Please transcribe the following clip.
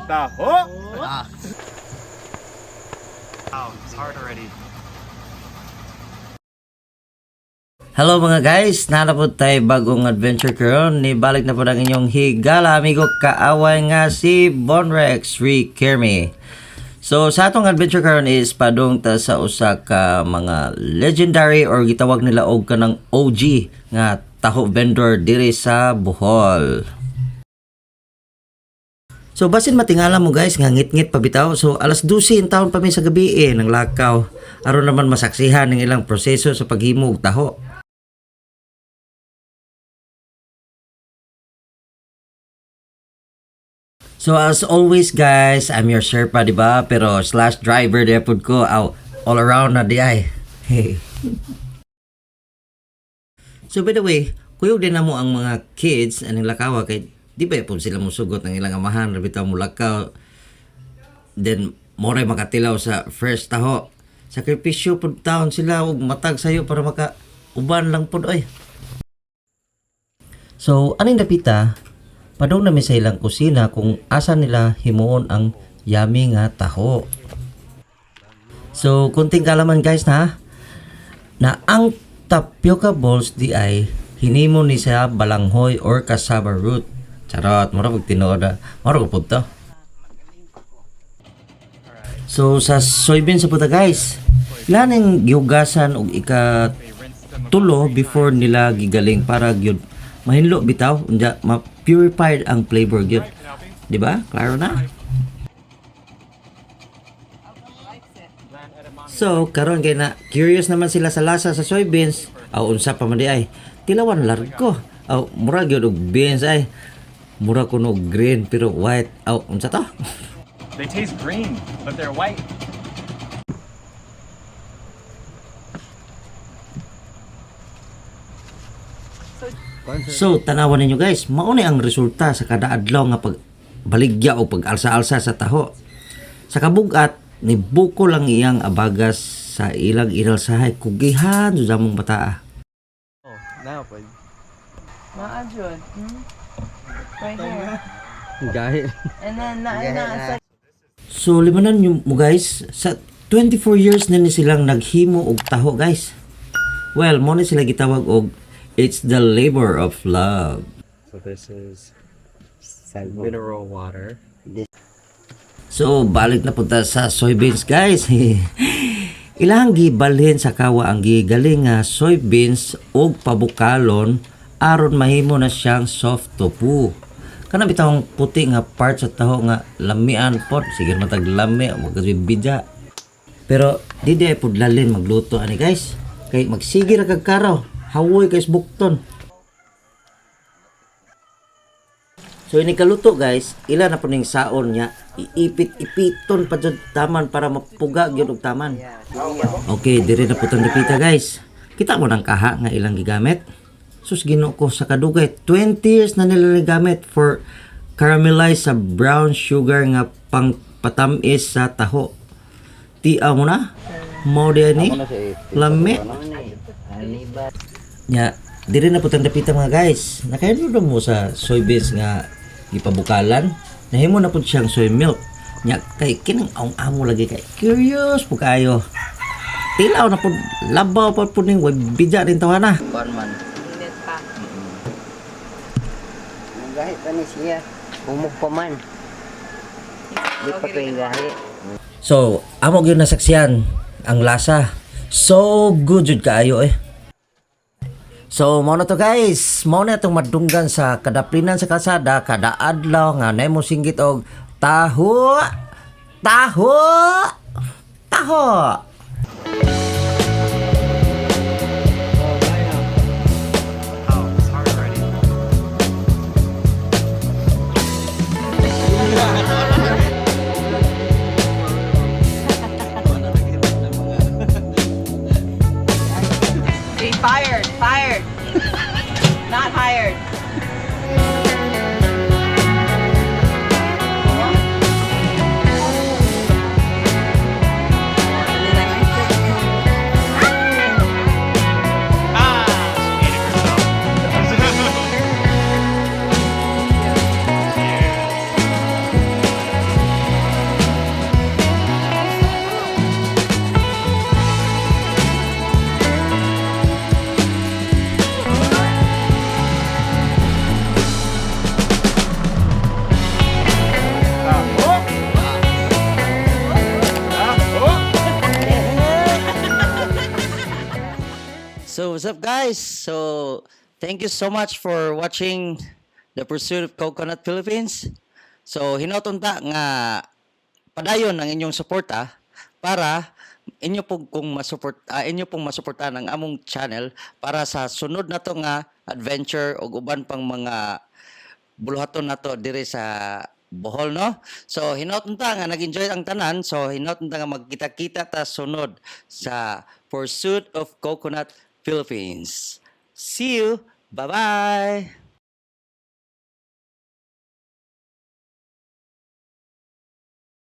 Taho. Ah. Wow, it's hard already. Hello mga guys, narapod tayo bagong adventure karon. Nibalik na po ang inyong higala amigo kaaway nga si Bonrex Riquelme. So sa atong adventure karon is padung ta sa usa ka mga legendary or gitawag nila og kanang OG nga taho vendor diri sa Bohol. So basin matingala mo guys nga ngit-ngit pa bitaw. So alas 12 in taon pa mi sa gabi ng lakaw aron naman masaksihan ng ilang proseso sa paghimo og taho. So as always guys, I'm your Sherpa, di ba? Pero slash driver di pod ko, all around na di ay. Hey. So by the way, kuyog din na mo ang mga kids anong lakawa kay di ba po sila musugot ng ilang amahan, bitaw mo lakaw. Then more makatilaw sa first taho. Sakripisyo pud taon sila og matag sayo para maka uban lang pud oy. So aning dapita padong namin sa ilang kusina kung asa nila himuon ang yummy nga taho. So, kunting kalaman guys na ang tapioca balls di ay hinimo ni sa balanghoy or cassava root. Charot, mura pag tinoda. Mura ko po to. So, sa soybeans sa puta guys, ilan ang gihugasan og ikatulo before nila gigaling para gyud mahinlo bitaw unya ma-purified ang flavor gyud. Di ba? Klaro na. So, karon kay na curious naman sila sa lasa sa soybeans. Aw unsa pa man di ay tilawan largo. Aw mura gyud og beans ay. Mura kuno green pero white. Aw unsa to? They taste green, but they're white. So, tanawan ninyo guys, mauni ang resulta sa kada adlaw nga pagbaligya o pag-alsa-alsa sa taho. Sa kabugat, ni buko lang iyang abagas sa ilang inalsahay kugihan sa mong bataa. Oh, now pwede. Maajud. Right here. Gahit. And then, na So, limanan nyo mo guys, sa 24 years na ni silang naghimo og taho guys. Well, mo ni sila gitawag og it's the labor of love. So this is mineral water. So, balik na punta sa soybeans guys. Ilang gibalhin sa kawa ang gigaling nga soybeans og pabukalon aron mahimo na siyang soft tofu. Kana bitawng puti nga part sa taho nga lamian pod, sige matag lami magkasibidya. Pero di ay pud lalin magluto ani guys. Kay magsige ra kag karaw. Hawoy kay bukton. So ini kaluto guys, ila na po ning saon niya, iipit-ipiton pa jud taman para mapuga gyud og taman. Okay, dire na po tang dipita guys. Kita mo nang kaha nga ilang gigamit. Sus Ginoo ko sa kadugay 20 years na nila gamit for caramelize sa brown sugar nga pang patamis sa taho. Tia mo na? Mao di ni? Lami. Nya, diri na putang dapita mga guys. Nakainom mo sa soybeans nga gipabukalan. Nahimo na pud siyang soy milk. Nya kay kinang amo lagi kay curious po kayo. Tilaw na pud labaw pa pud ning bidya din tawana. Kon man. Init pa. Gahit pa ni siya. Humog pa man. Di pa ko yung gahit. So, amo gyud nasaksiyan ang lasa. So good jud kaayo eh. So, mao na to guys. Mao na itong madunggan sa kadaplinan sa kalsada kada adlaw nga nemo singgit og taho. Taho. Taho. Wow, it's hard already. Be fired. Fired. Not hired. She ate it herself. what's up guys? So, thank you so much for watching The Pursuit of Coconut Philippines. So, hinotunta nga padayon ang inyong suporta para inyo pong masuportahan ang among channel para sa sunod na to nga adventure o uban pang mga buluhaton nato dire sa Bohol, no? So, hinaut-unta nga nag-enjoy ang tanan. So, hinaut-unta nga magkita-kita ta sunod sa Pursuit of Coconut Philippines. See you! Bye-bye!